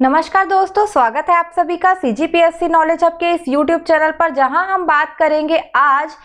नमस्कार दोस्तों, स्वागत है आप सभी का CGPSC नॉलेज हब के इस YouTube चैनल पर, जहां हम बात करेंगे आज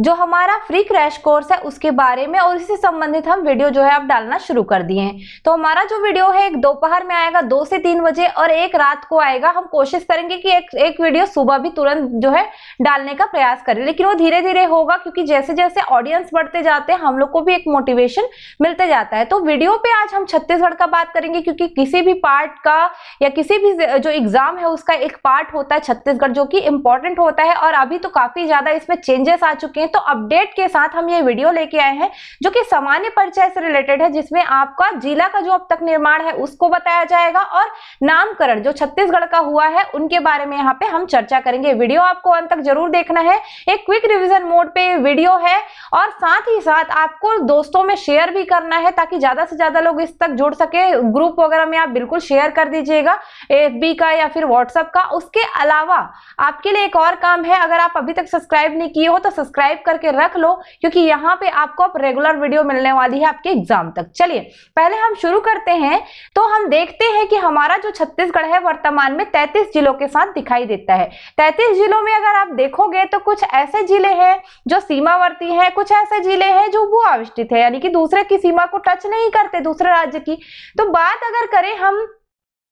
जो हमारा फ्री क्रैश कोर्स है उसके बारे में और इससे संबंधित हम वीडियो जो है अब डालना शुरू कर दिए हैं। तो हमारा जो वीडियो है एक दोपहर में आएगा 2 से 3 बजे और एक रात को आएगा। हम कोशिश करेंगे कि एक वीडियो सुबह भी तुरंत जो है डालने का प्रयास करें, लेकिन वो धीरे धीरे होगा क्योंकि जैसे जैसे ऑडियंस बढ़ते जाते हैं हम लोग को भी एक मोटिवेशन मिलते जाता है। तो वीडियो पे आज हम छत्तीसगढ़ का बात करेंगे क्योंकि किसी भी पार्ट का या किसी भी जो एग्जाम है उसका एक पार्ट होता है छत्तीसगढ़ जो कि इंपॉर्टेंट होता है और अभी तो काफी ज्यादा इसमें चेंजेस आ चुके हैं। तो अपडेट के साथ हम ये वीडियो लेके आए हैं जो कि सामान्य परिचय से रिलेटेड है, जिसमें आपका जिला का जो अब तक निर्माण है उसको बताया जाएगा और नामकरण जो छत्तीसगढ़ का हुआ है उनके बारे में यहाँ पे हम चर्चा करेंगे। वीडियो आपको अंत तक जरूर देखना है, एक क्विक रिवीजन मोड पे वीडियो है और साथ ही साथ आपको दोस्तों में शेयर भी करना है ताकि ज्यादा से ज्यादा लोग इस तक जुड़ सके। ग्रुप वगैरह में आप बिल्कुल शेयर कर दीजिएगा, FB का या फिर WhatsApp का। उसके अलावा आपके लिए एक और काम है, अगर आप अभी तक सब्सक्राइब नहीं किए हो तो सब्सक्राइब करके रख लो क्योंकि यहाँ पे आपको अब रेगुलर वीडियो मिलने वाली है आपके एग्जाम तक। चलिए पहले हम शुरू करते हैं। तो हम देखते हैं कि हमारा जो छत्तीसगढ़ है वर्तमान में 33 जिलों के साथ दिखाई देता है। 33 जिलों में अगर आप देखोगे तो कुछ ऐसे जिले हैं जो सीमावर्ती हैं, कुछ ऐसे जिले हैं जो भू आविष्टित है यानी कि दूसरे की सीमा को टच नहीं करते, दूसरे राज्य की। तो बात अगर करें हम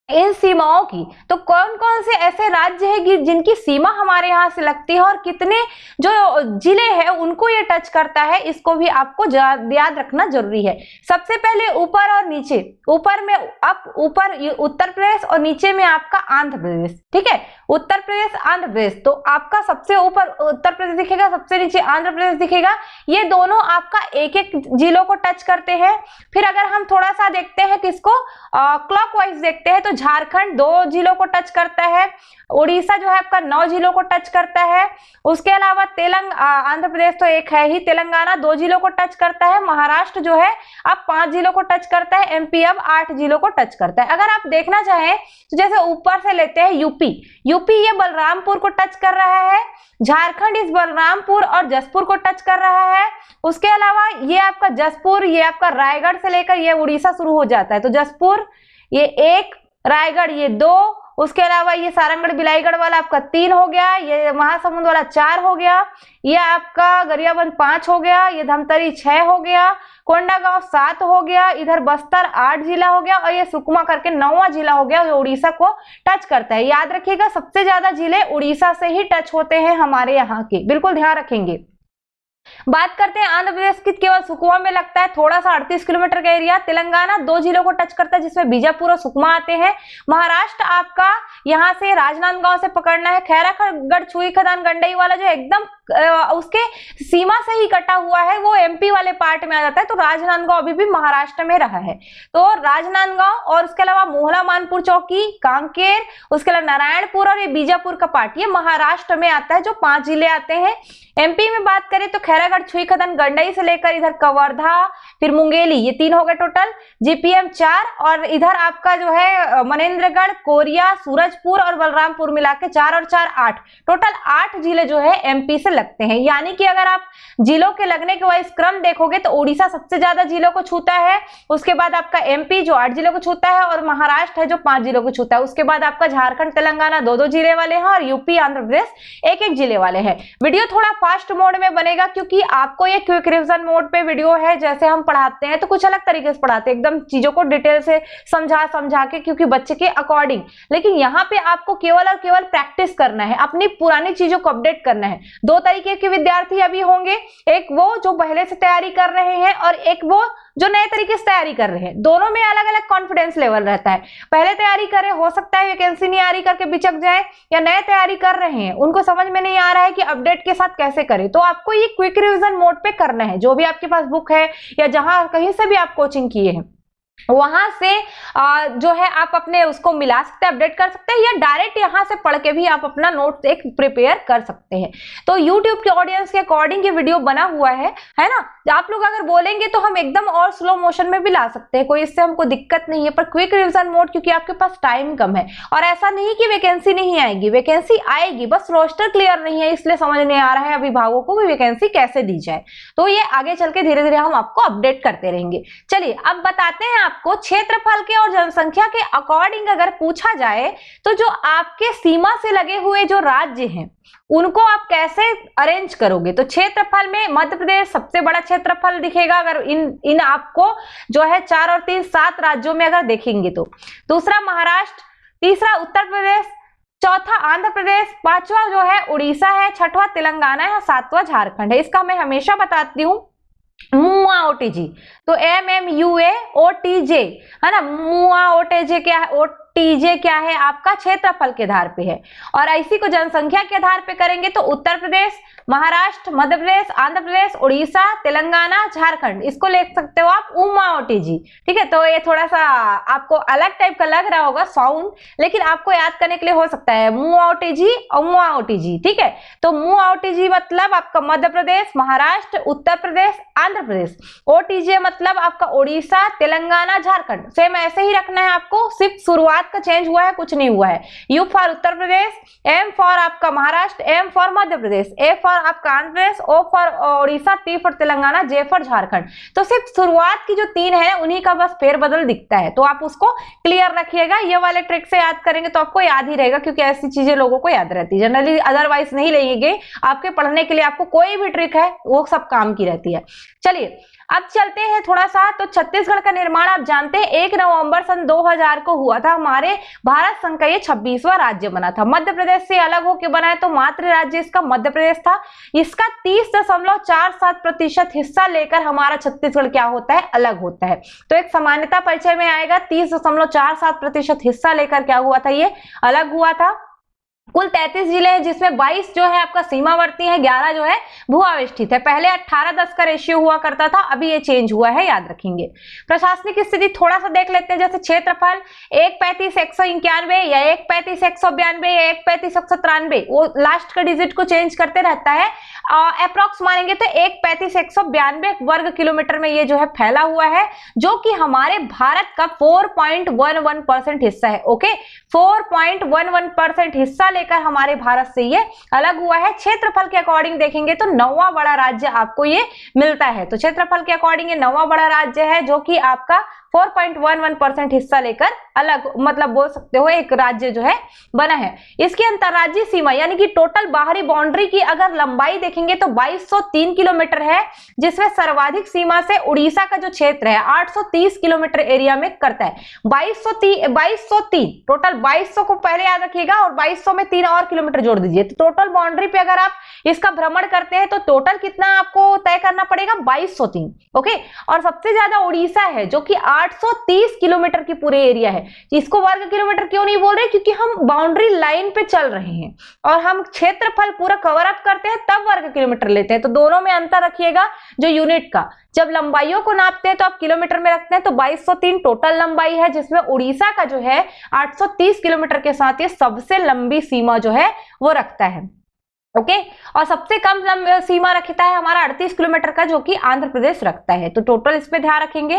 इन सीमाओं की, तो कौन कौन से ऐसे राज्य हैं जिनकी सीमा हमारे यहाँ से लगती है और कितने जो जिले हैं उनको ये टच करता है, इसको भी आपको याद रखना जरूरी है। सबसे पहले ऊपर और नीचे, ऊपर में ऊपर उत्तर प्रदेश और नीचे में आपका आंध्र प्रदेश। ठीक है, उत्तर प्रदेश आंध्र प्रदेश। तो आपका सबसे ऊपर उत्तर प्रदेश दिखेगा, सबसे नीचे आंध्र प्रदेश दिखेगा। ये दोनों आपका एक एक जिलों को टच करते हैं। फिर अगर हम थोड़ा सा देखते हैं किसको क्लॉकवाइज देखते हैं तो झारखंड 2 जिलों को टच करता है, उड़ीसा जो है आपका 9 जिलों को टच करता है। उसके अलावा आंध्र प्रदेश तो एक है ही, तेलंगाना 2 जिलों को टच करता है, महाराष्ट्र जो है अब 5 जिलों को टच करता है, MP अब 8 जिलों को टच करता है। अगर आप देखना चाहें तो जैसे ऊपर से लेते हैं यूपी ये बलरामपुर को टच कर रहा है, झारखंड इस बलरामपुर और जसपुर को टच कर रहा है। उसके अलावा ये आपका जसपुर, ये आपका रायगढ़ से लेकर ये उड़ीसा शुरू हो जाता है, तो जसपुर ये 1, रायगढ़ ये 2, उसके अलावा ये सारंगढ़ बिलाईगढ़ वाला आपका 3 हो गया, ये महासमुंद वाला 4 हो गया, ये आपका गरियाबंद 5 हो गया, ये धमतरी 6 हो गया, कोंडागांव 7 हो गया, इधर बस्तर 8 जिला हो गया और ये सुकमा करके 9वां जिला हो गया जो उड़ीसा को टच करता है। याद रखिएगा सबसे ज्यादा जिले उड़ीसा से ही टच होते हैं हमारे यहाँ के, बिल्कुल ध्यान रखेंगे। बात करते हैं आंध्र प्रदेश की, केवल सुकमा में लगता है थोड़ा सा 38 किलोमीटर का एरिया। तेलंगाना 2 जिलों को टच करता है जिसमें बीजापुर और सुकमा आते हैं। महाराष्ट्र आपका यहाँ से राजनांदगांव से पकड़ना है, खैरागढ़ छुई खदान गंडई वाला जो एकदम उसके सीमा से ही कटा हुआ है वो MP वाले पार्ट में आ जाता है। तो राजनांदगांव अभी भी महाराष्ट्र में रहा है, तो राजनांदगांव और उसके अलावा मोहला मानपुर चौकी, कांकेर, उसके अलावा नारायणपुर और ये बीजापुर का पार्ट ये महाराष्ट्र में आता है, जो 5 जिले आते हैं। MP में बात करें तो खैरागढ़ छुई खदान गंडई से लेकर इधर कवर्धा फिर मुंगेली ये 3 हो गए टोटल, GPM 4 और इधर आपका जो है मनेन्द्रगढ़, कोरिया, सूरजपुर और बलरामपुर मिला के 4 और 4 8, टोटल 8 जिले जो है MP से लगते हैं। यानी कि अगर आप जिलों के लगने के वाइज क्रम देखोगे तो उड़ीसा सबसे ज्यादा जिलों को छूता है, उसके बाद आपका MP जो 8 जिलों को छूता है और महाराष्ट्र है जो 5 जिलों को छूता है। उसके बाद आपका झारखंड तेलंगाना 2-2 जिले वाले हैं और UP आंध्र प्रदेश 1-1 जिले वाले हैं। वीडियो थोड़ा फास्ट मोड में बनेगा क्योंकि आपको ये क्विक रिवीजन मोड पे वीडियो है। जैसे हम पढ़ाते हैं तो कुछ अलग तरीके से पढ़ाते हैं, एकदम चीजों को डिटेल से समझा के क्योंकि बच्चे के अकॉर्डिंग, लेकिन यहाँ पे आपको केवल और केवल प्रैक्टिस करना है, अपनी पुरानी चीजों को अपडेट करना है। 2 तरीके के विद्यार्थी अभी होंगे, एक वो जो पहले से तैयारी कर रहे हैं और एक वो जो नए तरीके से तैयारी कर रहे हैं। दोनों में अलग अलग कॉन्फिडेंस लेवल रहता है। पहले तैयारी कर रहे हो सकता है वैकेंसी नहीं आ रही करके बिचक जाए, या नए तैयारी कर रहे हैं उनको समझ में नहीं आ रहा है कि अपडेट के साथ कैसे करें, तो आपको ये क्विक रिवीजन मोड पे करना है। जो भी आपके पास बुक है या जहां कहीं से भी आप कोचिंग किए हैं वहां से जो है आप अपने उसको मिला सकते हैं, अपडेट कर सकते हैं, या डायरेक्ट यहां से पढ़ के भी आप अपना नोट एक प्रिपेयर कर सकते हैं। तो YouTube के ऑडियंस के अकॉर्डिंग ये वीडियो बना हुआ है ना। आप लोग अगर बोलेंगे तो हम एकदम और स्लो मोशन में भी ला सकते हैं, कोई इससे हमको दिक्कत नहीं है, पर क्विक रिवीजन मोड क्योंकि आपके पास टाइम कम है और ऐसा नहीं कि वैकेंसी नहीं आएगी, वैकेंसी आएगी, बस रोस्टर क्लियर नहीं है इसलिए समझ नहीं आ रहा है अभिभावकों को भी वैकेंसी कैसे दी जाए। तो ये आगे चल के धीरे धीरे हम आपको अपडेट करते रहेंगे। चलिए अब बताते हैं आपको क्षेत्रफल के और जनसंख्या के अकॉर्डिंग अगर पूछा जाए तो जो आपके सीमा से लगे हुए जो राज्य हैं उनको आप कैसे अरेंज करोगे, तो क्षेत्रफल में मध्य प्रदेश सबसे बड़ा क्षेत्रफल दिखेगा अगर इन आपको जो है 4 और 3 7 राज्यों में अगर देखेंगे तो। दूसरा महाराष्ट्र, तीसरा उत्तर प्रदेश, चौथा आंध्र प्रदेश, पांचवा जो है उड़ीसा है, छठवां तेलंगाना है, सातवां झारखंड है। इसका मैं हमेशा बताती हूँ मुआ ओटीजी, तो MMUAOTJ है ना, मुआ ओटीजे क्या है, ओटीजे क्या है आपका क्षेत्रफल के आधार पे है। और इसी को जनसंख्या के आधार पे करेंगे तो उत्तर प्रदेश, महाराष्ट्र, मध्य प्रदेश, आंध्र प्रदेश, उड़ीसा, तेलंगाना, झारखंड, इसको ले सकते हो आप उमा ओटीजी। ठीक है, तो ये थोड़ा सा आपको अलग टाइप का लग रहा होगा साउंड, लेकिन आपको याद करने के लिए हो सकता है मुआ ओटीजी और मुआ ओटीजी। ठीक है, तो मुआ ओटीजी मतलब आपका मध्य प्रदेश, महाराष्ट्र, उत्तर प्रदेश, आंध्र प्रदेश। ओटीजे मतलब आपका उड़ीसा, तेलंगाना, झारखंड। सेम ऐसे ही रखना है आपको, सिर्फ शुरुआत का चेंज हुआ है, कुछ नहीं हुआ है। U for Uttar Pradesh, M for आपका Maharashtra, M for Madhya Pradesh, A for आपका Andhra Pradesh, O for Orissa, T for Telangana, J for Jharkhand. तो सिर्फ शुरुआत की जो 3 है उन्हीं का बस फेरबदल दिखता है, तो आप उसको क्लियर रखिएगा। ये वाले ट्रिक से याद करेंगे तो आपको याद ही रहेगा, क्योंकि ऐसी चीजें लोगों को याद रहती है जनरली, अदरवाइज नहीं लेंगे। आपके पढ़ने के लिए आपको कोई भी ट्रिक है वो सब काम की रहती है। चलिए अब चलते हैं थोड़ा सा, तो छत्तीसगढ़ का निर्माण आप जानते हैं 1 नवंबर सन 2000 को हुआ था। हमारे भारत संघ का ये 26वां राज्य बना था। मध्य प्रदेश से अलग होकर बना है, तो मातृ राज्य इसका मध्य प्रदेश था। इसका 30.47% हिस्सा लेकर हमारा छत्तीसगढ़ क्या होता है, अलग होता है। तो एक सामान्यता परिचय में आएगा, 30.47% हिस्सा लेकर क्या हुआ था, ये अलग हुआ था। कुल 33 जिले हैं, जिसमें 22 जो है आपका सीमावर्ती है, 11 जो है भू आवेष्टित है। पहले 18:10 का रेशियो हुआ करता था, अभी ये चेंज हुआ है, याद रखेंगे। प्रशासनिक स्थिति थोड़ा सा देख लेते हैं, जैसे क्षेत्रफल 135,191 या 135,192 या 135,193, वो लास्ट का डिजिट को चेंज करते रहता है। अप्रोक्स मानेंगे तो 135,192 वर्ग किलोमीटर में ये जो है फैला हुआ है, जो कि हमारे भारत का 4.11% हिस्सा है। ओके, 4.11% हिस्सा लेकर हमारे भारत से ये अलग हुआ है। क्षेत्रफल के अकॉर्डिंग देखेंगे तो 9वां बड़ा राज्य आपको ये मिलता है। तो क्षेत्रफल के अकॉर्डिंग ये 9वां बड़ा राज्य है, जो कि आपका 4.11% हिस्सा लेकर अलग, मतलब बोल सकते हो एक राज्य जो है बना है। इसकी अंतर्राज्यीय सीमा यानी कि टोटल बाहरी बाउंड्री की अगर लंबाई देखेंगे तो 2203 किलोमीटर है, जिसमें सर्वाधिक सीमा से उड़ीसा का जो क्षेत्र है 830 किलोमीटर एरिया में करता है। 2203 टोटल, 2200 को पहले याद रखिएगा और 2200 में 3 और किलोमीटर जोड़ दीजिए, तो टोटल बाउंड्री पे अगर आप इसका भ्रमण करते हैं तो टोटल कितना आपको तय करना पड़ेगा, 2203। ओके, और सबसे ज्यादा उड़ीसा है जो कि 830 किलोमीटर की पूरे एरिया है। इसको वर्ग किलोमीटर क्यों नहीं बोल रहे, क्योंकि हम बाउंड्री लाइन पे चल रहे हैं और हम क्षेत्रफल पूरा कवर अप करते हैं तब वर्ग किलोमीटर लेते हैं। तो दोनों में अंतर रखिएगा जो यूनिट का। जब लंबाइयों को नापते हैं तो आप किलोमीटर में रखते हैं, तो 2203 टोटल लंबाई है, जिसमें उड़ीसा का जो है 830 किलोमीटर के साथ ये सबसे लंबी सीमा जो है वो रखता है। ओके, और सबसे कम सीमा रखता है हमारा 38 किलोमीटर का, जो कि आंध्र प्रदेश रखता है। तो टोटल इस पे ध्यान रखेंगे।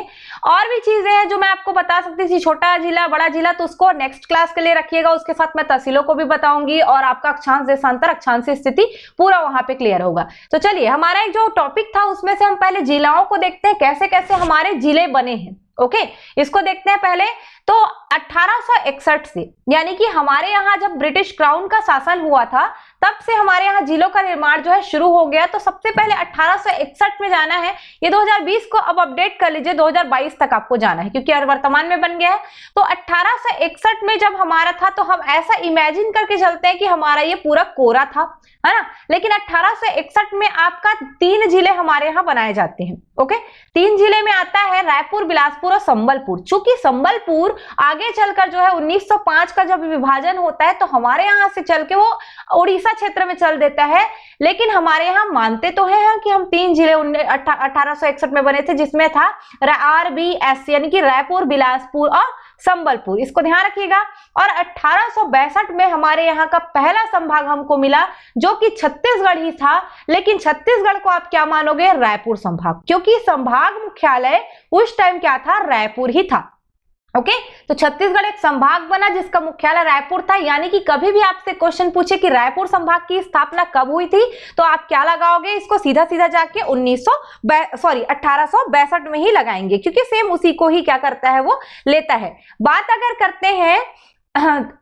और भी चीजें हैं जो मैं आपको बता सकती थी, छोटा जिला बड़ा जिला, तो उसको नेक्स्ट क्लास के लिए रखिएगा। उसके साथ मैं तहसीलों को भी बताऊंगी और आपका अक्षांश देशांतर अक्षांश स्थिति पूरा वहां पे क्लियर होगा। तो चलिए, हमारा एक जो टॉपिक था उसमें से हम पहले जिलाओं को देखते हैं, कैसे कैसे हमारे जिले बने हैं। ओके, इसको देखते हैं पहले। तो 1861 से, यानी कि हमारे यहाँ जब ब्रिटिश क्राउन का शासन हुआ था तब से हमारे यहाँ जिलों का निर्माण जो है शुरू हो गया। तो सबसे पहले 1861 में जाना है, ये 2020 को अब अपडेट कर लीजिए, 2022 तक आपको जाना है क्योंकि वर्तमान में बन गया है। तो 1861 में जब हमारा था तो हम ऐसा इमेजिन करके चलते हैं कि हमारा ये पूरा कोरा था, है ना। लेकिन 1861 में आपका 3 जिले हमारे यहाँ बनाए जाते हैं। ओके, 3 जिले में आता है रायपुर, बिलासपुर और संबलपुर। चूंकि संबलपुर आगे चलकर जो है 1905 का जब विभाजन होता है तो हमारे यहाँ से चल के वो उड़ीसा क्षेत्र में चल देता है। लेकिन हमारे यहाँ मानते तो हैं कि हम 3 जिले 1861 में बने थे, जिसमें था RBS यानी कि रायपुर, बिलासपुर और संबलपुर। इसको ध्यान रखिएगा। और 1862 में हमारे यहाँ का पहला संभाग हमको मिला जो कि छत्तीसगढ़ ही था। लेकिन छत्तीसगढ़ को आप क्या मानोगे, रायपुर संभाग, क्योंकि संभाग मुख्यालय उस टाइम क्या था, रायपुर ही था। ओके तो छत्तीसगढ़ एक संभाग बना जिसका मुख्यालय रायपुर था। यानी कि कभी भी आपसे क्वेश्चन पूछे कि रायपुर संभाग की स्थापना कब हुई थी तो आप क्या लगाओगे, इसको सीधा सीधा जाके 1862 में ही लगाएंगे, क्योंकि सेम उसी को ही क्या करता है, वो लेता है। बात अगर करते हैं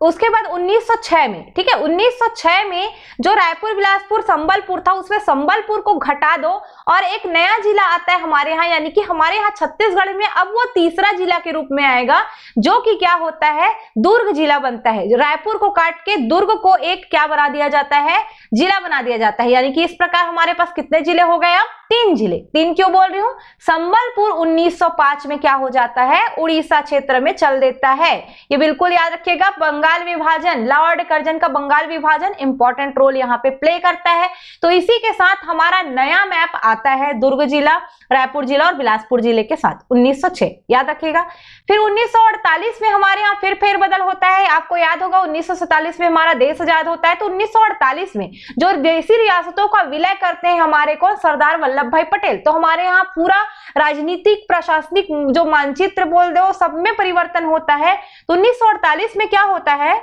उसके बाद 1906 में, ठीक है, 1906 में जो रायपुर, बिलासपुर, संबलपुर था उसमें संबलपुर को घटा दो और एक नया जिला आता है हमारे यहाँ, यानी कि हमारे यहाँ छत्तीसगढ़ में अब वो तीसरा जिला के रूप में आएगा, जो कि क्या होता है, दुर्ग जिला बनता है। रायपुर को काट के दुर्ग को एक क्या बना दिया जाता है, जिला बना दिया जाता है। यानी कि इस प्रकार हमारे पास कितने जिले हो गए, अब 3 जिले। 3 क्यों बोल रही हूं, संबलपुर 1905 में क्या हो जाता है, उड़ीसा क्षेत्र में चल देता है। ये बिल्कुल याद रखिएगा। बंगाल विभाजन, लॉर्ड कर्जन का बंगाल विभाजन इंपॉर्टेंट रोल यहाँ पे प्ले करता है। तो इसी के साथ हमारा नया मैप आता है, दुर्ग जिला, रायपुर जिला और बिलासपुर जिले के साथ, 1906 याद रखिएगा। फिर 1948 में हमारे यहाँ फिर फेरबदल होता है। आपको याद होगा 1947 में हमारा देश आजाद होता है। तो 1948 में जो देशी रियासतों का विलय करते हैं हमारे को सरदार वल्लभ भाई पटेल। तो हमारे यहाँ पूरा राजनीतिक प्रशासनिक जो मानचित्र बोल दो सब में परिवर्तन होता है। तो 1948 में क्या होता है,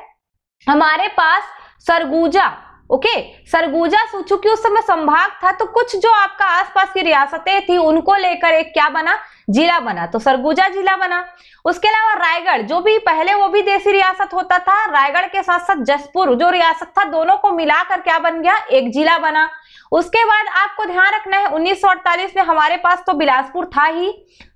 हमारे पास सरगुजा, ओके, सरगुजा चूंकि उस समय संभाग था तो कुछ जो आपका आसपास की रियासतें थी उनको लेकर एक क्या बना, जिला बना, तो सरगुजा जिला बना। उसके अलावा रायगढ़ जो भी पहले वो भी देशी रियासत होता था, रायगढ़ के साथ साथ जसपुर जो रियासत था, दोनों को मिलाकर क्या बन गया, एक जिला बना। उसके बाद आपको ध्यान रखना है 1948 में हमारे पास तो बिलासपुर था ही,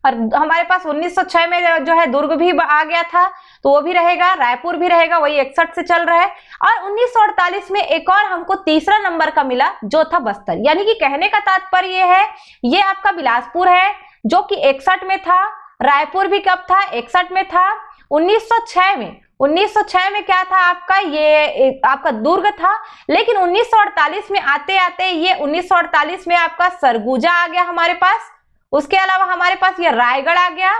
और हमारे पास 1906 में जो है दुर्ग भी आ गया था, तो वो भी रहेगा, रायपुर भी रहेगा, वही 61 से चल रहा है। और 1948 में एक और हमको तीसरा नंबर का मिला जो था बस्तर। यानी कि कहने का तात्पर्य ये है, ये आपका बिलासपुर है जो कि 61 में था, रायपुर भी कब था, 61 में था। 1906 में क्या था आपका, ये आपका दुर्ग था। लेकिन 1948 में आते आते ये 1948 में आपका सरगुजा आ गया हमारे पास। उसके अलावा हमारे पास ये रायगढ़ आ गया,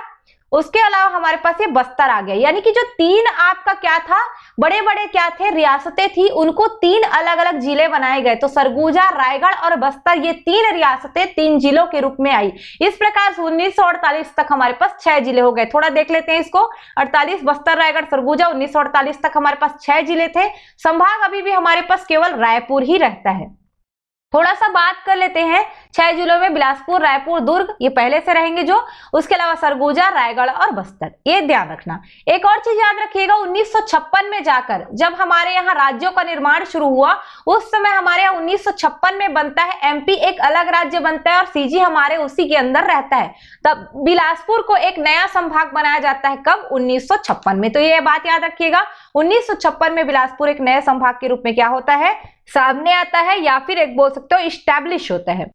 उसके अलावा हमारे पास ये बस्तर आ गया। यानी कि जो 3 आपका क्या था, बड़े बड़े क्या थे, रियासतें थी, उनको 3 अलग अलग जिले बनाए गए। तो सरगुजा, रायगढ़ और बस्तर ये 3 रियासतें 3 जिलों के रूप में आई। इस प्रकार 1948 तक हमारे पास 6 जिले हो गए। थोड़ा देख लेते हैं इसको, 48 बस्तर, रायगढ़, सरगुजा, 1948 तक हमारे पास 6 जिले थे। संभाग अभी भी हमारे पास केवल रायपुर ही रहता है। थोड़ा सा बात कर लेते हैं 6 जिलों में, बिलासपुर, रायपुर, दुर्ग ये पहले से रहेंगे जो, उसके अलावा सरगुजा, रायगढ़ और बस्तर, ये ध्यान रखना। एक और चीज याद रखिएगा, 1956 में जाकर जब हमारे यहाँ राज्यों का निर्माण शुरू हुआ, उस समय हमारे यहाँ 1956 में बनता है एमपी, एक अलग राज्य बनता है और सीजी हमारे उसी के अंदर रहता है। तब बिलासपुर को एक नया संभाग बनाया जाता है, कब, 1956 में। तो ये बात याद रखिएगा, 1956 में बिलासपुर एक नए संभाग के रूप में क्या होता है, सामने आता है, या फिर एक बोल सकते हो इस्टेब्लिश होता है।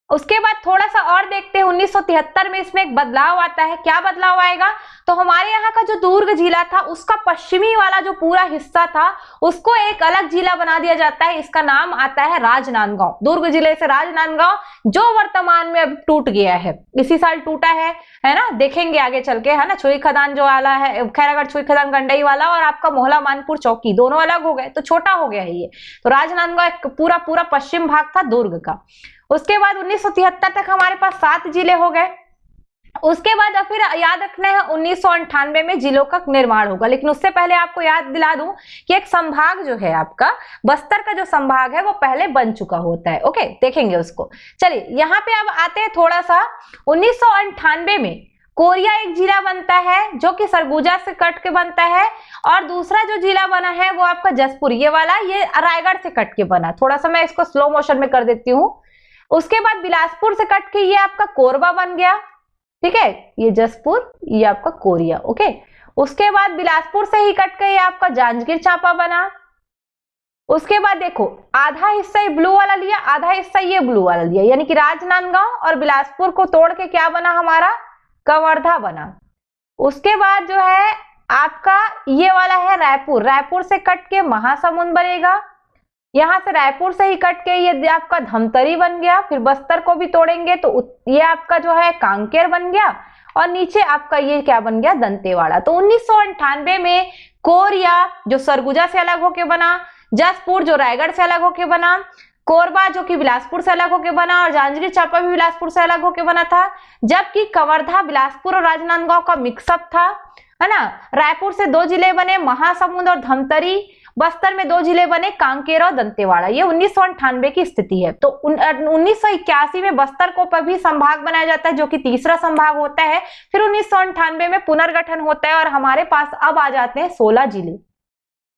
उसके बाद थोड़ा सा और देखते हैं, 1973 में इसमें एक बदलाव आता है। क्या बदलाव आएगा, तो हमारे यहाँ का जो दुर्ग जिला था उसका पश्चिमी वाला जो पूरा हिस्सा था उसको एक अलग जिला बना दिया जाता है। इसका नाम आता है राजनांदगांव। दुर्ग जिले से राजनांदगांव, जो वर्तमान में अब टूट गया है, इसी साल टूटा है ना, देखेंगे आगे चल के, है ना। छुई खदान जो वाला है, खैरागढ़ छुई खदान गंडई वाला, और आपका मोहला मानपुर चौकी, दोनों अलग हो गए तो छोटा हो गया है ये। तो राजनांदगांव एक पूरा पश्चिम भाग था दुर्ग का। उसके बाद 1973 तक हमारे पास 7 जिले हो गए। उसके बाद फिर याद रखना है 1998 में जिलों का निर्माण होगा। लेकिन उससे पहले आपको याद दिला दूं कि एक संभाग जो है आपका बस्तर का जो संभाग है वो पहले बन चुका होता है। ओके, देखेंगे उसको। चलिए यहाँ पे अब आते हैं थोड़ा सा, 1998 में कोरिया एक जिला बनता है जो कि सरगुजा से कट के बनता है, और दूसरा जो जिला बना है वो आपका जसपुर, ये वाला, ये रायगढ़ से कट के बना। थोड़ा सा मैं इसको स्लो मोशन में कर देती हूँ। उसके बाद बिलासपुर से कट के ये आपका कोरबा बन गया, ठीक है, ये जसपुर, ये आपका कोरिया। ओके, उसके बाद बिलासपुर से ही कट के ये आपका जांजगीर चांपा बना। उसके बाद देखो आधा हिस्सा ये ब्लू वाला लिया, आधा हिस्सा ये ब्लू वाला लिया, यानी कि राजनांदगांव और बिलासपुर को तोड़ के क्या बना हमारा, कवर्धा बना। उसके बाद जो है आपका ये वाला है रायपुर, रायपुर से कट के महासमुंद बनेगा। यहां से रायपुर से ही कट के ये आपका धमतरी बन गया। फिर बस्तर को भी तोड़ेंगे तो ये आपका जो है कांकेर बन गया, और नीचे आपका ये क्या बन गया, दंतेवाड़ा। तो 1998 में कोरिया जो सरगुजा से अलग होके बना, जसपुर जो रायगढ़ से अलग होके बना, कोरबा जो कि बिलासपुर से अलग होके बना, और जांजगीर चांपा भी बिलासपुर से अलग होके बना था। जबकि कवर्धा बिलासपुर और राजनांदगांव का मिक्सअप था। है ना। रायपुर से 2 जिले बने, महासमुंद और धमतरी। बस्तर में 2 जिले बने, कांकेर और दंतेवाड़ा। ये 1998 की स्थिति है। तो 1981 में बस्तर को पर भी संभाग बनाया जाता है, जो कि तीसरा संभाग होता है। फिर 1998 में पुनर्गठन होता है और हमारे पास अब आ जाते हैं 16 जिले।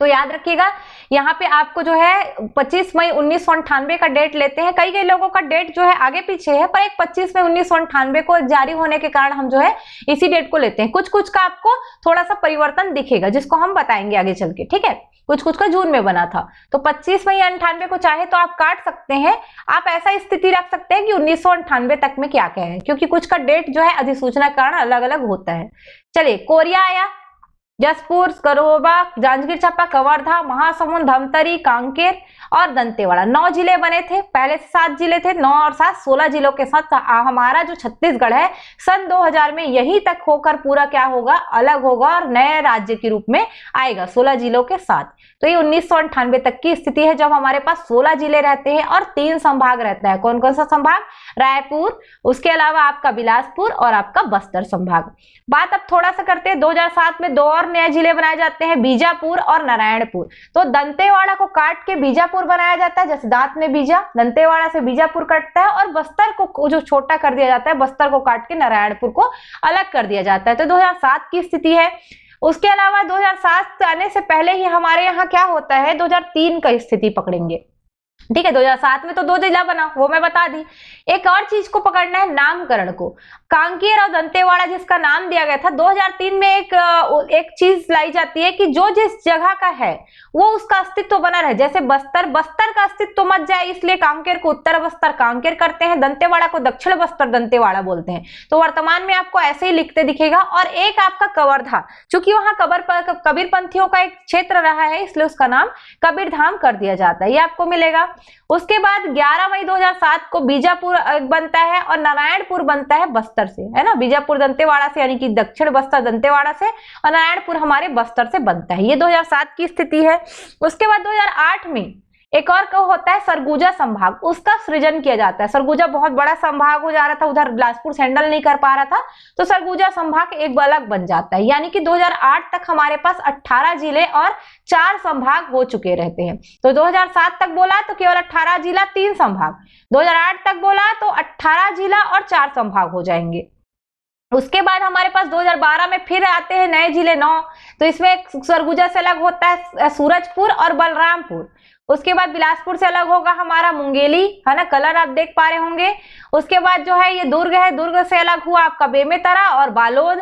तो याद रखिएगा, यहाँ पे आपको जो है 25 मई 1998 का डेट लेते हैं। कई लोगों का डेट जो है आगे पीछे है, पर एक 25 मई 1998 को जारी होने के कारण हम जो है इसी डेट को लेते हैं। कुछ कुछ का आपको थोड़ा सा परिवर्तन दिखेगा, जिसको हम बताएंगे आगे चल के, ठीक है। कुछ कुछ का जून में बना था। तो 25 मई 98 को चाहे तो आप काट सकते हैं, आप ऐसा स्थिति रख सकते हैं कि 1998 तक में क्या क्या है, क्योंकि कुछ का डेट जो है अधिसूचना के कारण अलग अलग होता है। चलिए, कोरिया आया, जसपुर, करोबा, जांजगीर चांपा, कवर्धा, महासमुंद, धमतरी, कांकेर और दंतेवाड़ा। 9 जिले बने थे, पहले से 7 जिले थे, 9 और 7 16 जिलों के साथ हमारा जो छत्तीसगढ़ है सन 2000 में यहीं तक होकर पूरा क्या होगा, अलग होगा और नए राज्य के रूप में आएगा 16 जिलों के साथ। तो ये 1998 तक की स्थिति है, जब हमारे पास 16 जिले रहते हैं और 3 संभाग रहता है। कौन कौन सा संभाग? रायपुर, उसके अलावा आपका बिलासपुर और आपका बस्तर संभाग। बात अब थोड़ा सा करते हैं, 2007 में 2 और नए जिले बनाए जाते हैं, बीजापुर और नारायणपुर। तो दंतेवाड़ा को काट के बीजापुर बनाया जाता है, जैसे दांत में बीजा, दंतेवाड़ा से बीजापुर कटता है, और बस्तर को जो छोटा कर दिया जाता है, बस्तर को काट के नारायणपुर को अलग कर दिया जाता है। तो 2007 की स्थिति है। उसके अलावा 2007 आने से पहले ही हमारे यहाँ क्या होता है, 2003 का स्थिति पकड़ेंगे, ठीक है। 2007 में तो 2 जिला बना, वो मैं बता दी। एक और चीज को पकड़ना है, नामकरण को। कांकेर और दंतेवाड़ा जिसका नाम दिया गया था, 2003 में एक चीज लाई जाती है कि जो जिस जगह का है वो उसका अस्तित्व बना रहे। जैसे बस्तर का अस्तित्व मत जाए, इसलिए कांकेर को उत्तर बस्तर कांकेर करते हैं, दंतेवाड़ा को दक्षिण बस्तर दंतेवाड़ा बोलते हैं। तो वर्तमान में आपको ऐसे ही लिखते दिखेगा। और एक आपका कवर्धा, चूंकि वहां कबीर पंथियों का एक क्षेत्र रहा है, इसलिए उसका नाम कबीर धाम कर दिया जाता है, ये आपको मिलेगा। उसके बाद 11 मई 2007 को बीजापुर बनता है और नारायणपुर बनता है बस्तर से, है ना। बीजापुर दंतेवाड़ा से, यानी कि दक्षिण बस्तर दंतेवाड़ा से, और नारायणपुर हमारे बस्तर से बनता है। ये 2007 की स्थिति है। उसके बाद 2008 में एक और को होता है सरगुजा संभाग, उसका सृजन किया जाता है। सरगुजा बहुत बड़ा संभाग हो जा रहा था, उधर बिलासपुर हैंडल नहीं कर पा रहा था, तो सरगुजा संभाग एक अलग बन जाता है। यानी कि 2008 तक हमारे पास 18 जिले और 4 संभाग हो चुके रहते हैं। तो 2007 तक बोला तो केवल 18 जिला 3 संभाग, 2008 तक बोला तो 18 जिला और 4 संभाग हो जाएंगे। उसके बाद हमारे पास 2012 में फिर आते हैं नए जिले 9। तो इसमें सरगुजा से अलग होता है सूरजपुर और बलरामपुर। उसके बाद बिलासपुर से अलग होगा हमारा मुंगेली, है ना, कलर आप देख पा रहे होंगे। उसके बाद जो है ये दुर्ग है, दुर्ग से अलग हुआ आपका बेमेतरा और बालोद।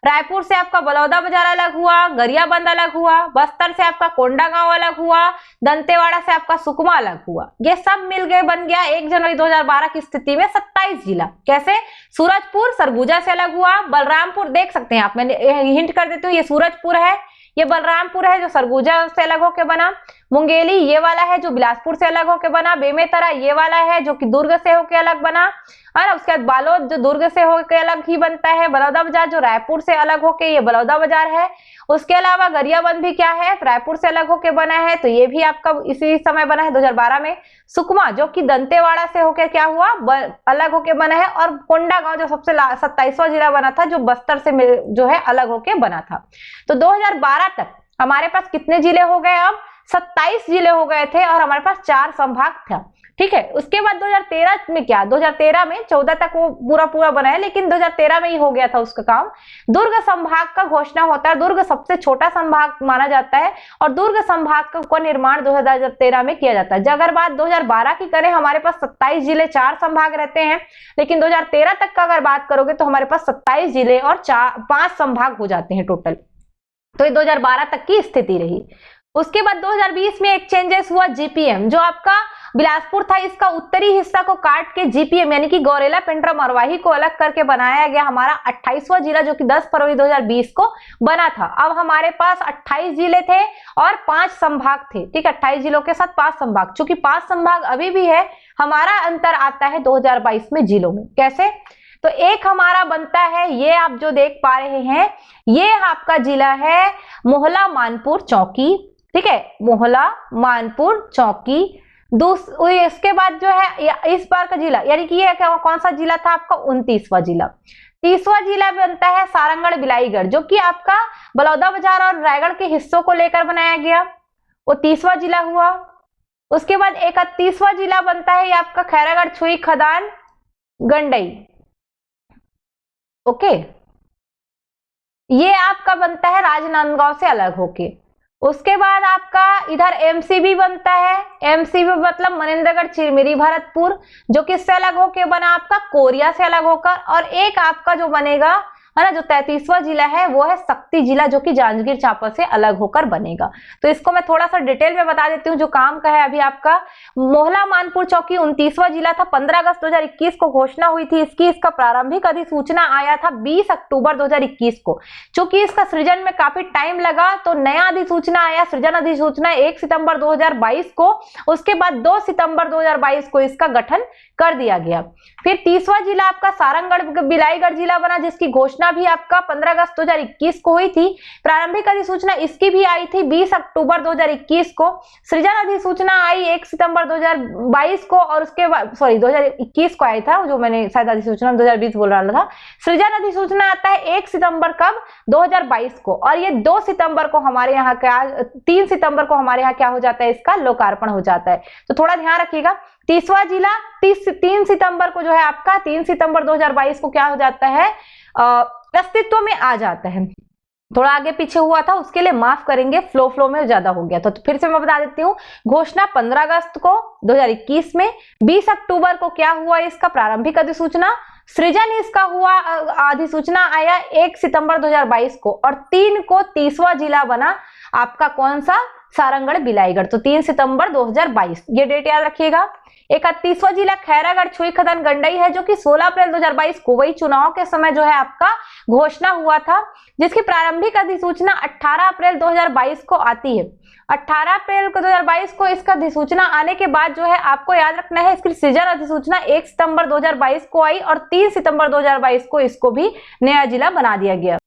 रायपुर से आपका बलौदा बाजार अलग हुआ, गरियाबंद अलग हुआ। बस्तर से आपका कोंडागांव अलग हुआ, दंतेवाड़ा से आपका सुकमा अलग हुआ। ये सब मिल गए, बन गया 1 जनवरी 2012 की स्थिति में 27 जिला। कैसे? सूरजपुर सरगुजा से अलग हुआ, बलरामपुर देख सकते हैं आप, मैंने हिंट कर देती हूँ, ये सूरजपुर है, ये बलरामपुर है जो सरगुजा से अलग होके बना। मुंगेली ये वाला है जो बिलासपुर से अलग होके बना। बेमेतरा ये वाला है जो कि दुर्ग से होके अलग बना, है ना। उसके बाद बालोद जो दुर्ग से होके अलग ही बनता है। बलौदा बाजार जो रायपुर से अलग होके ये बलौदा बाजार है। उसके अलावा गरियाबंद भी क्या है, रायपुर से अलग होके बना है, तो ये भी आपका इसी समय बना है 2012 में। सुकमा जो कि दंतेवाड़ा से होके क्या हुआ, अलग होके बना है। और कोंडागांव जो सबसे 27वां जिला बना था, जो बस्तर से जो है अलग होके बना था। तो 2012 तक हमारे पास कितने जिले हो गए, अब 27 जिले हो गए थे और हमारे पास 4 संभाग था, ठीक है। उसके बाद 2013 में क्या, 2013 में 14 तक वो पूरा बना है, लेकिन 2013 में ही हो गया था उसका काम। दुर्ग संभाग का घोषणा होता है, दुर्ग सबसे छोटा संभाग माना जाता है और दुर्ग संभाग का निर्माण 2013 में किया जाता है। अगर बात 2012 की करें, हमारे पास 27 जिले 4 संभाग रहते हैं, लेकिन 2013 तक का अगर बात करोगे तो हमारे पास 27 जिले और 5 संभाग हो जाते हैं टोटल। तो ये 2012 तक की स्थिति रही। उसके बाद 2020 में एक चेंजेस हुआ, जीपीएम जो आपका बिलासपुर था, इसका उत्तरी हिस्सा को काट के जीपीएम यानी कि गौरेला पेंड्रा मरवाही को अलग करके बनाया गया हमारा 28वां जिला, जो कि 10 फरवरी 2020 को बना था। अब हमारे पास 28 जिले थे और 5 संभाग थे, ठीक है। 28 जिलों के साथ 5 संभाग, चूंकि 5 संभाग अभी भी है, हमारा अंतर आता है 2022 में जिलों में। कैसे? तो एक हमारा बनता है, ये आप जो देख पा रहे हैं, ये आपका जिला है मोहला मानपुर चौकी, ठीक है, मोहला मानपुर चौकी। इसके बाद जो है इस बार का जिला, यानी कि ये कौन सा जिला था आपका, 29वां जिला। 30वां जिला बनता है सारंगढ़ बिलाईगढ़, जो कि आपका बलौदाबाजार और रायगढ़ के हिस्सों को लेकर बनाया गया, वो 30वां जिला हुआ। उसके बाद 31वां जिला बनता है ये आपका खैरागढ़ छुई खदान गंडई। ओके, ये आपका बनता है राजनांदगांव से अलग होके। उसके बाद आपका इधर एमसीबी बनता है, एमसीबी मतलब मनेंद्रगढ़ चिरमिरी भरतपुर, जो किससे अलग होके बना आपका कोरिया से अलग होकर। और एक आपका जो बनेगा है ना, जो 33वां जिला है वो है शक्ति जिला, जो कि जांजगीर चांपा से अलग होकर बनेगा। तो इसको मैं थोड़ा सा डिटेल में बता देती हूँ जो काम का है। अभी आपका मोहला मानपुर चौकी 29वां जिला था, 15 अगस्त 2021 को घोषणा हुई थी इसकी। इसका प्रारंभिक अधिसूचना आया था 20 अक्टूबर 2021 को। चूंकि इसका सृजन में काफी टाइम लगा तो नया अधिसूचना आया, सृजन अधिसूचना 1 सितंबर 2022 को। उसके बाद 2 सितंबर 2022 को इसका गठन कर दिया गया। फिर 30वां जिला आपका सारंगढ़ बिलाईगढ़ जिला बना, जिसकी घोषणा भी आपका 15 अगस्त 2021 को हुई थी। प्रारंभिक अधिसूचना इसकी भी आई थी 20 अक्टूबर 2021 को। सृजन अधिसूचना आई 1 सितंबर 2022 को, और उसके बाद 2021 को आया था, जो मैंने शायद अधिसूचना 2020 बोल रहा था। सृजन अधिसूचना आता है 1 सितंबर कब 2022 को, और ये 2 सितंबर को हमारे यहाँ क्या 3 सितंबर को हमारे यहाँ क्या हो जाता है, इसका लोकार्पण हो जाता है। तो थोड़ा ध्यान रखिएगा, 30वां जिला 3 सितंबर को जो है आपका 3 सितंबर 2022 को क्या हो जाता है, अस्तित्व में आ जाता है। थोड़ा आगे पीछे हुआ था, उसके लिए माफ करेंगे, फ्लो में ज्यादा हो गया। तो फिर से मैं बता देती हूँ, घोषणा 15 अगस्त को 2021 में, 20 अक्टूबर को क्या हुआ इसका प्रारंभिक अधिसूचना, सृजन इसका हुआ अधिसूचना आया 1 सितंबर 2022 को, और 3 को 30वां जिला बना आपका कौन सा, सारंगढ़ बिलाईगढ़। तो 3 सितंबर 2022 ये डेट याद रखिएगा। 31वां जिला खैरागढ़ छुई खदान गंडई है, जो कि 16 अप्रैल 2022 को वही चुनाव के समय जो है आपका घोषणा हुआ था, जिसकी प्रारंभिक अधिसूचना 18 अप्रैल 2022 को आती है। 18 अप्रैल 2022 को इसका अधिसूचना आने के बाद जो है आपको याद रखना है, इसकी सृजन अधिसूचना 1 सितंबर 2022 को आई, और 3 सितंबर 2022 को इसको भी नया जिला बना दिया गया।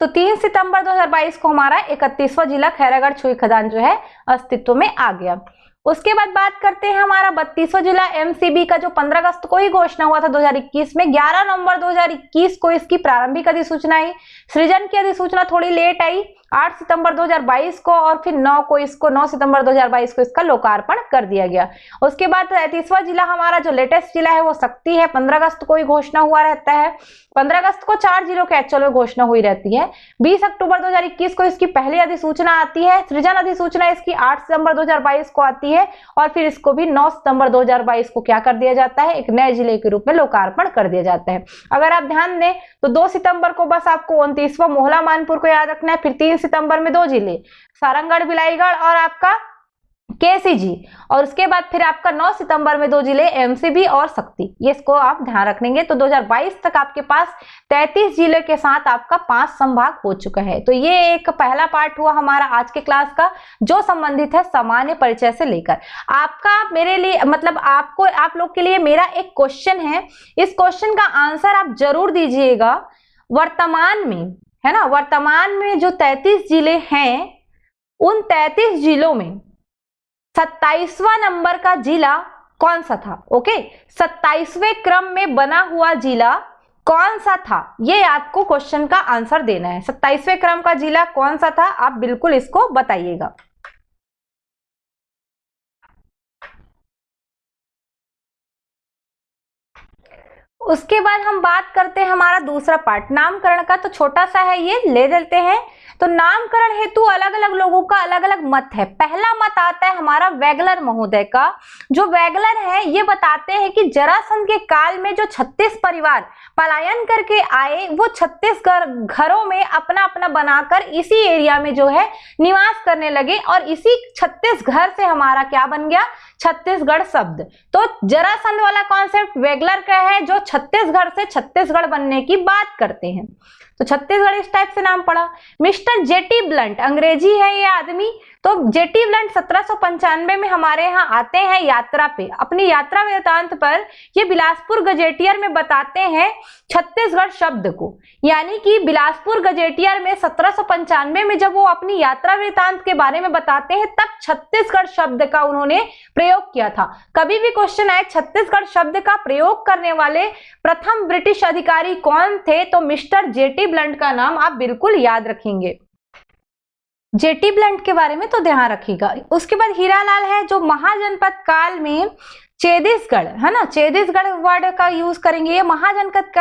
तो 3 सितंबर 2022 को हमारा 31वां जिला खैरागढ़ छुई खदान जो है अस्तित्व में आ गया। उसके बाद बात करते हैं हमारा 32वां जिला एमसीबी का, जो 15 अगस्त को ही घोषणा हुआ था 2021 में। 11 नवंबर 2021 को इसकी प्रारंभिक अधिसूचना आई। सृजन की अधिसूचना थोड़ी लेट आई 8 सितंबर 2022 को, और फिर 9 सितंबर 2022 को इसका लोकार्पण कर दिया गया। उसके बाद 33वां जिला हमारा जो लेटेस्ट जिला है वो शक्ति है, 15 अगस्त को ही घोषणा हुआ रहता है। 15 अगस्त को 4 जिलों के एक्चुअल में घोषणा हुई रहती है। 20 अक्टूबर 2021 को इसकी पहली अधिसूचना आती है। सृजन अधिसूचना इसकी 8 सितंबर 2022 को आती है, और फिर इसको भी 9 सितंबर 2022 को क्या कर दिया जाता है, एक नए जिले के रूप में लोकार्पण कर दिया जाता है। अगर आप ध्यान दें तो 2 सितंबर को बस आपको 29वां मोहला मानपुर को याद रखना है। फिर 3 सितंबर में 2 जिले सारंगढ़ बिलाईगढ़ और आपका केसीजी, और उसके बाद फिर आपका 9 सितंबर में 2 जिले एमसीबी और शक्ति। ये इसको आप ध्यान रखेंगे। तो 2022 तक आपके पास 33 जिले के साथ आपका 5 संभाग हो चुका है। तो ये एक पहला पार्ट हुआ हमारा आज के क्लास का, जो संबंधित है सामान्य परिचय से लेकर। आपका मेरे लिए मतलब आप लोग के लिए मेरा एक क्वेश्चन है, इस क्वेश्चन का आंसर आप जरूर दीजिएगा। वर्तमान में है ना, वर्तमान में जो 33 जिले हैं, उन 33 जिलों में 27वां नंबर का जिला कौन सा था। ओके, 27वें क्रम में बना हुआ जिला कौन सा था, ये आपको क्वेश्चन का आंसर देना है। 27वें क्रम का जिला कौन सा था, आप बिल्कुल इसको बताइएगा। उसके बाद हम बात करते हैं हमारा दूसरा पार्ट नामकरण का। तो छोटा सा है, ये ले लेते हैं। तो नामकरण हेतु अलग अलग लोगों का अलग अलग मत है। पहला मत आता है हमारा वैगलर महोदय का। जो वैगलर है ये बताते हैं कि जरासंध के काल में जो 36 परिवार पलायन करके आए, वो 36 घरों में अपना अपना बनाकर इसी एरिया में जो है निवास करने लगे, और इसी 36 घर से हमारा क्या बन गया, छत्तीसगढ़ शब्द। तो जरासंध वाला कॉन्सेप्ट वैगलर का है, जो छत्तीसगढ़ से छत्तीसगढ़ बनने की बात करते हैं। तो छत्तीसगढ़ इस टाइप से नाम पड़ा। मिस्टर जेटी ब्लंट, अंग्रेजी है ये आदमी। तो जेटी ब्लंट 1795 में हमारे यहाँ आते हैं यात्रा पे। अपनी यात्रा वृत्तांत पर ये बिलासपुर गजेटियर में बताते हैं छत्तीसगढ़ शब्द को। यानी कि बिलासपुर गजेटियर में 1795 में जब वो अपनी यात्रा वृत्तांत के बारे में बताते हैं, तब छत्तीसगढ़ शब्द का उन्होंने प्रयोग प्रयोग किया था। कभी भी क्वेश्चन आए छत्तीसगढ़ शब्द का प्रयोग करने वाले प्रथम ब्रिटिश अधिकारी कौन थे, तो मिस्टर जेटी ब्लंट का नाम आप बिल्कुल याद रखेंगे। जेटी ब्लंट के बारे में तो ध्यान रखिएगा। उसके बाद हीरालाल है जो महाजनपद काल में चेदिसगढ़, है ना, चेदिसगढ़ वर्ड का यूज करेंगे। ये महाजनपद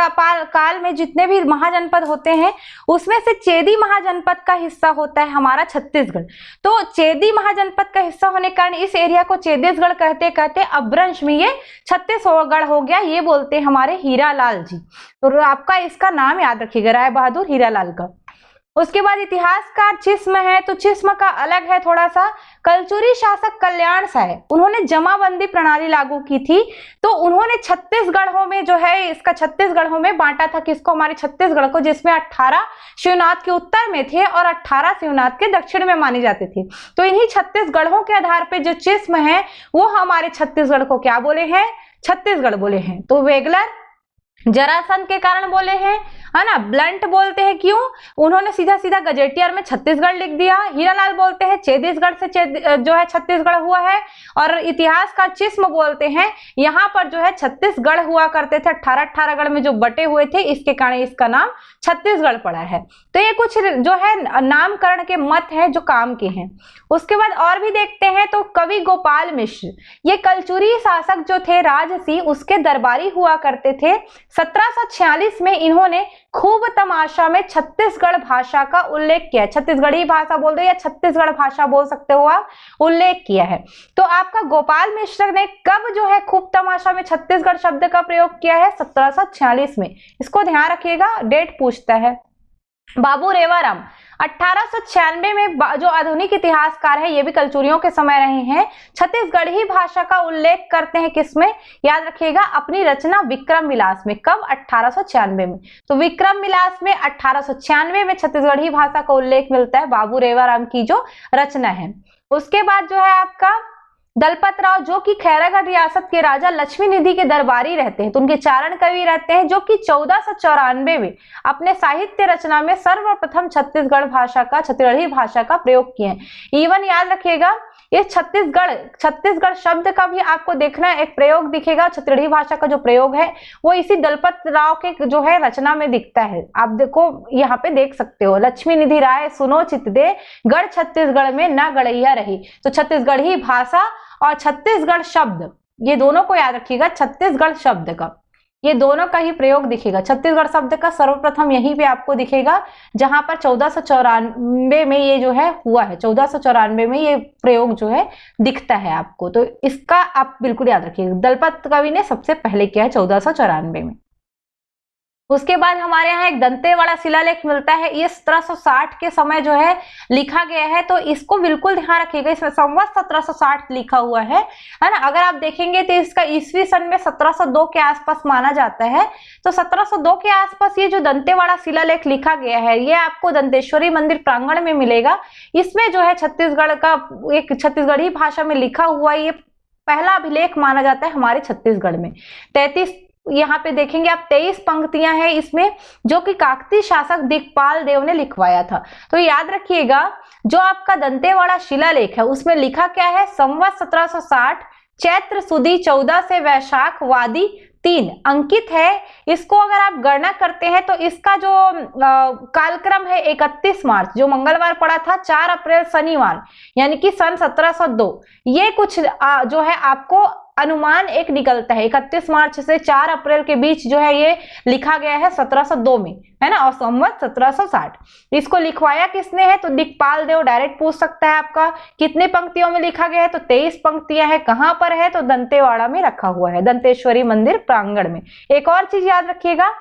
काल में जितने भी महाजनपद होते हैं उसमें से चेदी महाजनपद का हिस्सा होता है हमारा छत्तीसगढ़। तो चेदी महाजनपद का हिस्सा होने के कारण इस एरिया को चेदिसगढ़ कहते कहते अपभ्रंश में ये छत्तीसगढ़ हो गया, ये बोलते हैं हमारे हीरालाल जी। तो आपका इसका नाम याद रखिएगा, राय बहादुर हीरालाल का। उसके बाद इतिहासकार चिस्म है, तो चिस्म का अलग है थोड़ा सा। कलचुरी शासक कल्याण साय, उन्होंने जमाबंदी प्रणाली लागू की थी। तो उन्होंने छत्तीसगढ़ों में जो है इसका छत्तीसगढ़ों में बांटा था, किसको, हमारे छत्तीसगढ़ को, जिसमें 18 शिवनाथ के उत्तर में थे और 18 शिवनाथ के दक्षिण में माने जाते थे। तो इन्हीं छत्तीसगढ़ों के आधार पर जो चिस्म है वो हमारे छत्तीसगढ़ को क्या बोले हैं, छत्तीसगढ़ बोले हैं। तो वेगलर जरासंध के कारण बोले हैं, है ना। ब्लंट बोलते हैं क्यों, उन्होंने सीधा सीधा गजेटियर में छत्तीसगढ़ लिख दिया। हीरालाल बोलते हैं चेदिसगढ़ से जो है छत्तीसगढ़ हुआ है। और इतिहासकार चिस्म बोलते हैं यहाँ पर जो है छत्तीसगढ़ हुआ करते थे, 18 गढ़ में जो बटे हुए थे, इसके कारण इसका नाम छत्तीसगढ़ पड़ा है। तो ये कुछ जो है नामकरण के मत हैं जो काम के हैं। उसके बाद और भी देखते हैं तो कवि गोपाल मिश्र, ये कलचुरी शासक जो थे राजसी, उसके दरबारी हुआ करते थे। 1746 में इन्होंने खूब तमाशा में छत्तीसगढ़ भाषा का उल्लेख किया। छत्तीसगढ़ी भाषा बोल दो या छत्तीसगढ़ भाषा बोल सकते हो आप, उल्लेख किया है। तो आपका गोपाल मिश्र ने कब जो है खूब तमाशा में छत्तीसगढ़ शब्द का प्रयोग किया है, 1746 में। इसको ध्यान रखिएगा, डेट पूछता है। बाबू रेवाराम 1896 में जो आधुनिक इतिहासकार है, ये भी कलचुरियों के समय रहे हैं, छत्तीसगढ़ी भाषा का उल्लेख करते हैं किसमें, याद रखिएगा, अपनी रचना विक्रम विलास में। कब, 1896 में। तो विक्रम विलास में 1896 में छत्तीसगढ़ी भाषा का उल्लेख मिलता है, बाबू रेवाराम की जो रचना है। उसके बाद जो है आपका दलपत राव, जो कि खैरागढ़ रियासत के राजा लक्ष्मी निधि के दरबारी रहते हैं, तो उनके चारण कवि रहते हैं, जो कि 1494 में अपने साहित्य रचना में सर्वप्रथम छत्तीसगढ़ी भाषा का प्रयोग किए हैं। इवन याद रखिएगा, ये छत्तीसगढ़ शब्द का भी आपको देखना एक प्रयोग दिखेगा। छत्तीसगढ़ी भाषा का जो प्रयोग है वो इसी दलपत राव के जो है रचना में दिखता है। आप देखो यहाँ पे देख सकते हो, लक्ष्मी निधि राय सुनो चित दे, गढ़ छत्तीसगढ़ में ना गढ़ैया रही। तो छत्तीसगढ़ी भाषा और छत्तीसगढ़ शब्द, ये दोनों को याद रखिएगा। छत्तीसगढ़ शब्द का ये दोनों का ही प्रयोग दिखेगा। छत्तीसगढ़ शब्द का सर्वप्रथम यहीं पे आपको दिखेगा, जहां पर 1494 में ये जो है हुआ है। 1494 में ये प्रयोग जो है दिखता है आपको। तो इसका आप बिल्कुल याद रखिएगा, दलपत कवि ने सबसे पहले किया है 1494 में। उसके बाद हमारे यहाँ एक दंतेवाड़ा शिलालेख मिलता है, ये 1760 के समय जो है लिखा गया है। तो इसको बिल्कुल ध्यान रखिएगा, इसमें संवत 1760 लिखा हुआ है ना। अगर आप देखेंगे तो इसका ईस्वी सन में 1702 के आसपास माना जाता है। तो 1702 के आसपास ये जो दंतेवाड़ा शिलालेख लिखा गया है, ये आपको दंतेश्वरी मंदिर प्रांगण में मिलेगा। इसमें जो है छत्तीसगढ़ का एक छत्तीसगढ़ी भाषा में लिखा हुआ ये पहला अभिलेख माना जाता है हमारे छत्तीसगढ़ में। 33 यहाँ पे देखेंगे आप 23 पंक्तियां हैं इसमें, जो कि काकतीय शासक दिक्पाल देव ने लिखवाया था। तो याद रखिएगा, जो आपका दंतेवाड़ा शिलालेख है उसमें लिखा क्या है, संवत 1760 चैत्र सुदी 14 से वैशाख वादी 3 अंकित है। इसको अगर आप गणना करते हैं तो इसका जो कालक्रम है 31 मार्च, जो मंगलवार पड़ा था, 4 अप्रैल शनिवार, यानी कि सन 1702। ये कुछ जो है आपको अनुमान एक निकलता है, 31 मार्च से 4 अप्रैल के बीच जो है ये लिखा गया है 1702 में, है ना। और संवत 1760 इसको लिखवाया किसने है, तो दिक्पाल देव। डायरेक्ट पूछ सकता है आपका कितने पंक्तियों में लिखा गया है, तो 23 पंक्तियां हैं। कहां पर है, तो दंतेवाड़ा में रखा हुआ है, दंतेश्वरी मंदिर प्रांगण में। एक और चीज याद रखिएगा,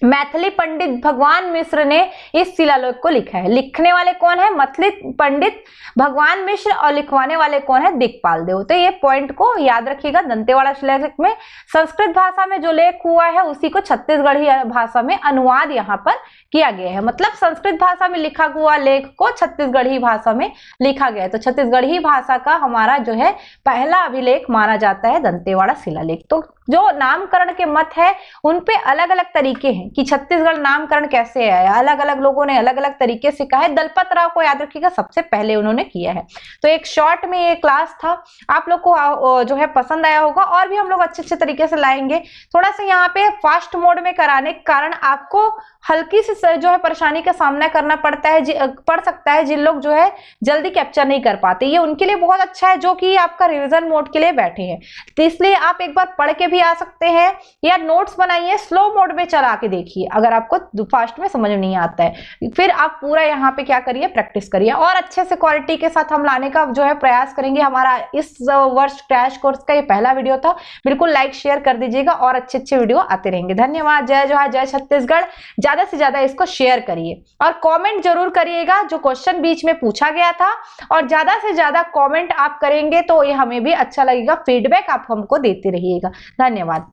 मैथिली पंडित भगवान मिश्र ने इस शिलालेख को लिखा है। लिखने वाले कौन है, मैथिली पंडित भगवान मिश्र, और लिखवाने वाले कौन है, दिक्पाल देव। तो ये पॉइंट को याद रखिएगा। दंतेवाड़ा शिलालेख में संस्कृत भाषा में जो लेख हुआ है उसी को छत्तीसगढ़ी भाषा में अनुवाद यहाँ पर किया गया है। मतलब संस्कृत भाषा में लिखा हुआ लेख को छत्तीसगढ़ी भाषा में लिखा गया है। तो छत्तीसगढ़ी भाषा का हमारा जो है पहला अभिलेख माना जाता है दंतेवाड़ा शिलालेख। तो जो नामकरण के मत है उन पे अलग अलग तरीके हैं। कि छत्तीसगढ़ नामकरण कैसे आया, अलग अलग लोगों ने अलग अलग तरीके से कहा है। दलपत राव को याद रखिएगा सबसे पहले उन्होंने किया है। तो एक शॉर्ट में ये क्लास था, आप लोग को जो है पसंद आया होगा और भी हम लोग अच्छे अच्छे तरीके से लाएंगे। थोड़ा सा यहाँ पे फास्ट मोड में कराने के कारण आपको हल्की सी जो है परेशानी का सामना करना पड़ सकता है। जिन लोग जो है जल्दी कैप्चर नहीं कर पाते, ये उनके लिए बहुत अच्छा है जो कि आपका रिवीजन मोड के लिए बैठे हैं। तो इसलिए आप एक बार पढ़ के भी आ सकते हैं या नोट्स बनाइए, स्लो मोड में चला के देखिए। अगर आपको फास्ट में समझ नहीं आता है फिर आप पूरा यहाँ पे क्या करिए, प्रैक्टिस करिए और अच्छे से क्वालिटी के साथ हम लाने का जो है प्रयास करेंगे। हमारा इस वर्ष क्रैश कोर्स का ये पहला वीडियो था, बिल्कुल लाइक शेयर कर दीजिएगा और अच्छे अच्छे वीडियो आते रहेंगे। धन्यवाद। जय जोहार, जय छत्तीसगढ़। ज्यादा से ज्यादा इसको शेयर करिए और कमेंट जरूर करिएगा जो क्वेश्चन बीच में पूछा गया था, और ज्यादा से ज्यादा कमेंट आप करेंगे तो ये हमें भी अच्छा लगेगा। फीडबैक आप हमको देते रहिएगा। धन्यवाद।